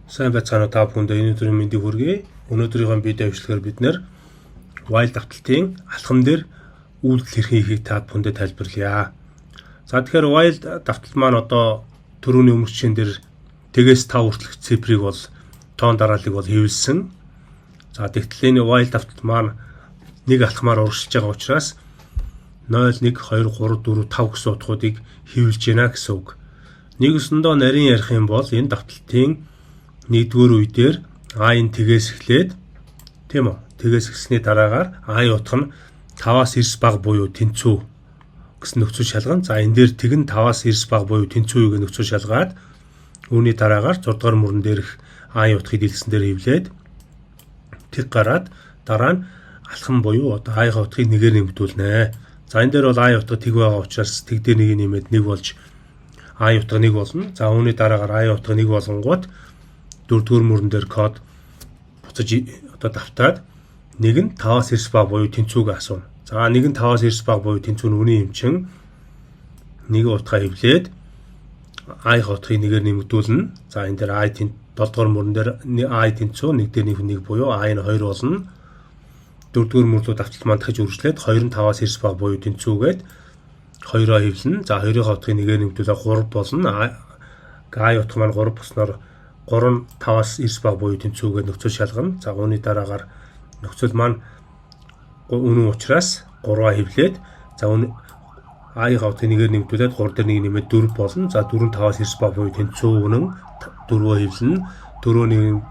Сайн байцгаана уу та бүхэндээ энэ өдрийн мэндийг хүргэе. Өнөөдрийн видео бичлэгээр бид нэр while давталтын алхам дээр үйлдэл хэрхэн хийхийг та бүхэндээ тайлбарлая. За тэгэхээр while давталт маань одоо түрүүний өмнөх жишээн дээр тэгээс 5 хүртэлх цифрыг бол тоон дарааллыг бол хэвлсэн. За тэгтэл энэ while давталт маань нэг алхмаар урагшилж байгаа учраас 0 1 2 3 4 5 гэсэн утгуудыг хэвлэж байна гэсэн үг. Нэгсэндөө нарийн ярих юм бол энэ давталтын нэгдүгээр үе дээр А-ийн тэгээс эхлээд тийм үү? Тэгээс эхлсний дараагаар А-ийн утга нь 5-аас 9 бага буюу тэнцүү гэсэн нөхцөл шалгана. За энэ дээр тэг нь 5-аас 9 бага буюу тэнцүү үеийг нөхцөл шалгаад үүний дараагаар 6 дугаар мөрөн дээрх А-ийн утгыг дэлгэсэн дээр хэвлээд тэг гараад дараа нь алхам буюу одоо А-ийн утгыг нэгээр нэмэгдүүлнэ. За энэ дээр бол А-ийн утга тэг байгаа учраас тэг дээр нэг нэмээд нэг болж А-ийн утга нэг болно. За үүний дараагаар А-ийн утга нэг болонгууд дөрөвдүгээр мөрөн дээр код буцаж одоо давтаад нэг нь 5-аас 9 бага буюу тэнцүүг асууна. За нэг нь 5-аас 9 бага буюу тэнцүү нь үнийн эмчин нэг утгаа хэвлээд А-ийн утгыг нэгээр нэмэгдүүлнэ. За энэ дээр А-ийн 7 дугаар мөрөн дээр А-ийн тэнцүү нэг дээр нэг буюу А-ийн 2 болно. Дөрөвдүгээр мөр рүү давталт маань дахиж үргэлжлээд 2 нь 5-аас 9 бага буюу тэнцүүгээд 2-оо хэвлэнэ. За 2-ын утгыг нэгээр нэмэгдүүлээ 3 болно. А-ийн утга маань 3 босноор 3 нь 5-аас 9 бага буюу тэнцүүгээ нөхцөл шалгана. За үүний дараагаар нөхцөл маань үнэн учраас 3-аа хэвлээд за А-ийн утгыг нэгээр нэмэгдүүлээд 3 дээр нэг нэмээд 4 болно. За 4 нь 5-аас 9 бага буюу тэнцүү үнэн 4-оо хэвлэнэ. 4-өө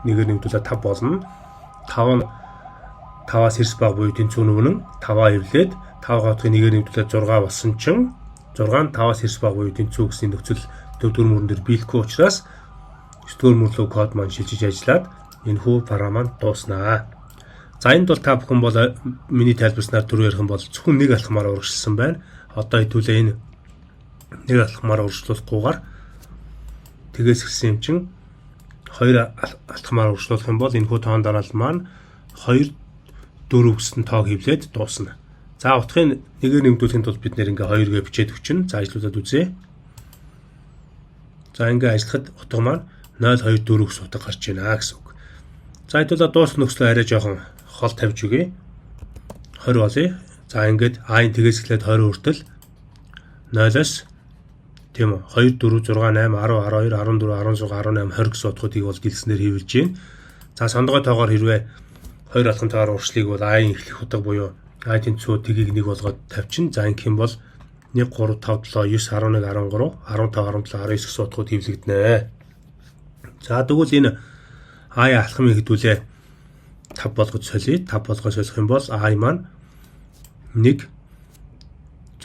нэгээр нэмэгдүүлээд 5 болно. 5 нь 5-аас 9 бага буюу тэнцүү үнэн 5-аа хэвлээд 5-ын утгыг нэгээр нэмэгдүүлээд 6 болсон чинь 6 нь 5-аас 9 бага буюу тэнцүү гэсэн нөхцөл 4-р мөрөн дээр биелэхгүй учраас 9-р мөр рүү код маань шилжиж ажиллаад энэ хүү параа маань дууснаа. За энд бол та бүхэн бол миний тайлбарснаар түрүү ярих юм бол зөвхөн нэг алхмаар урагшилсан байна. Одоо хэдүүлээ энэ нэг алхмаар урагшлуулахгүйгээр тэгээс эхэлсэн юм чинь 2 алхмаар урагшлуулах юм бол энэ хүү тоон дараалал маань 2 4 гэсэн тоог хэвлээд дуусна. За утгыг нэгээр нэмэгдүүлэхийн тулд бид нэр ингээ 2 гээ бичээд өчнө. За ажлуудад үзье. За ингээ ажиллахад утга маань 0 2 4 гэсэн утга гарч байна гэсэн үг. За хэдүүлээ дуусах нөхцөлөө арай жоохон хол тавьж үгэй. 20 болъё. За ингээд А-ийн тэгээс эхлээд 20 хүртэл 0-оос тийм үү 2 4 6 8 10 12 14 16 18 20 гэсэн утгуудыг бол дэлгэснээр хэвлэж байна. За сондгой тоогоор хэрвээ 2 алхамтайгаар урагшлыг бол А-ийн эхлэх утга буюу А-ийн тэнцүү тгийг нэг болгоод тавьчин. За ингэх юм бол 1 3 5 7 9 11 13 15 17 19 гэсэн утгууд хэвлэгдэнэ. За тэгвэл энэ А-ийн алхмыг хэдүүлээ 5 болгож солиё. 5 болгож солих юм бол А-ийн маань 1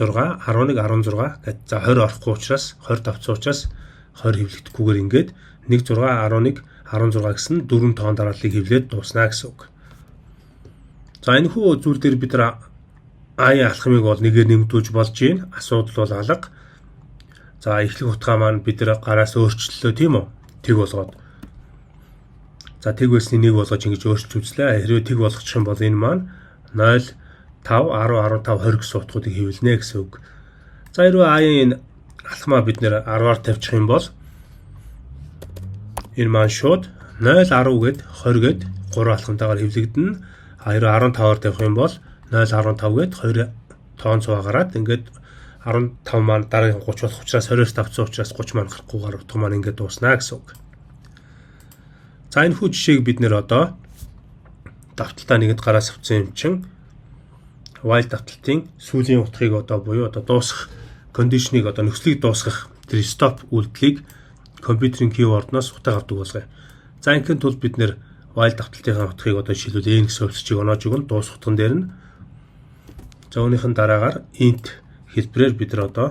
6 11 16 гэд за 20 орохгүй учраас 20 давцсан учраас 20 хэвлэгдэхгүйгээр ингээд 1 6 11 16 гэсэн 4 тоон дарааллыг хэвлээд дууснаа гэсэн үг. За энэ хүү зүйл дээр бид нар А-ийн алхмыг бол нэгээр нэмэгдүүлж болж байна. Асуудал бол алга. За эхлэх утгаа маань бид нар гараас өөрчлөлөө тийм үү? Тэг болгоод. За тэг байсны нэг болгож ингэж өөрчилж үзлээ. Хэрвээ тэг болгочих юм бол энэ маань 0 5 10 15 20 гэсэн утгуудыг хэвлэнэ гэсэн үг. За хэрвээ А-ийн алхмаа бид нэр 10-аар тавьчих юм бол энэ маань шууд 0 10 гэд 20 гэд 3 алхамтайгаар хэвлэгдэнэ. Хэрвээ 15-аар тавих юм бол 0 15 гэд 2 тоон цуваа гараад ингээд 15 маань дараагийн 30 болох учраас 20-оос давцсан учраас 30 маань гарахгүйгээр утга маань ингээд дууснаа гэсэн үг. За энэ хүү жишээг бид нэр одоо давталтаа нэгэд гараас авсан юм чин while давталтын сүүлийн утгыг одоо буюу одоо дуусгах кондишныг одоо нөхцөлийг дуусгах тэр stop үйлдэлийг компьютерийн keyword-ноос утга авдаг болгоё. За ингийн тулд бид нэр while давталтын утгыг одоо жишээлбэл n гэсэн хувьцчийг оноож өгнө дуусах утган дээр нь. За үүнийхэн дараагаар int хэлбэрээр бид нар одоо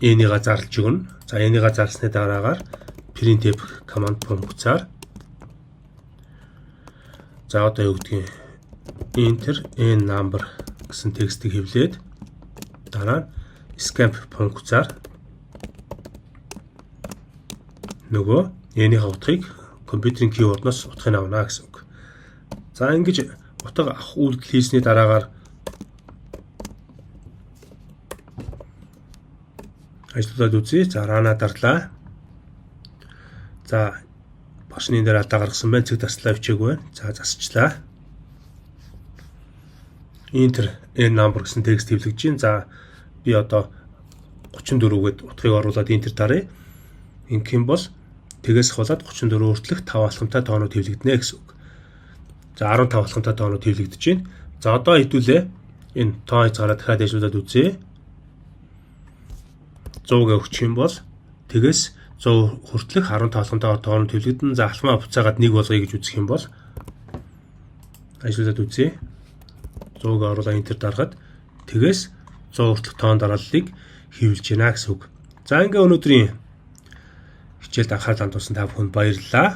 n-ийг зарлж өгнө. За n-ийг зарлсны дараагаар printf command функцаар за одоо юу гэдгийг enter n number гэсэн текстийг хэвлээд дараа нь escape функцаар нөгөө n-ийн утгыг компьютерийн keyword-ноос утгыг авна гэсэн үг. За ингэж утга авах үйлдэл хийсний дараагаар ажлуудад үзье. За рана дарлаа. За Багшны дээр алдаа гаргасан байна. Цэг таслаа өвчээгүй байна. За засчлаа. Enter n number гэсэн текст хэвлэгдэж байна. За би одоо 34 гээд утгыг оруулаад enter даръя. Ингэх юм бол тэгээс хавуулаад 34 хүртэлх 5 алхамтай тоонууд хэвлэгдэнэ гэсэн үг. За 15 алхамтай тоонууд хэвлэгдэж байна. За одоо хэдүүлээ энэ тоон хязгаараа дахиад дэвшүүлээд үзье. 100-г өгчих юм бол тэгээс 100 хүртэлх 15 алхамтай тоонууд хэвлэгдэн. За алхмаа буцаагаад 1 болгоё гэж үзэх юм бол ажиллаад үзье. 100-г оруулаад enter дарахад тэгээс 100 хүртэлх тоон дарааллыг хэвлэж байна гэсэн үг. За ингээ өнөөдрийн хичээлд анхаарал хандуулсан та бүхэнд баярлалаа.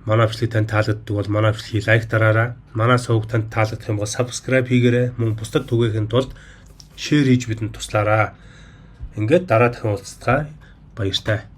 Манай бичлэг танд таалагддаг бол манай бичлэгийг лайк дараарай. Манай сувг танд таалагдах юм бол subscribe хийгээрэй. Мөн бусдад түгээхийн тулд share хийж бидэнд туслаарай. Ингээд дараа дахин уулзцгаая. Баяртай.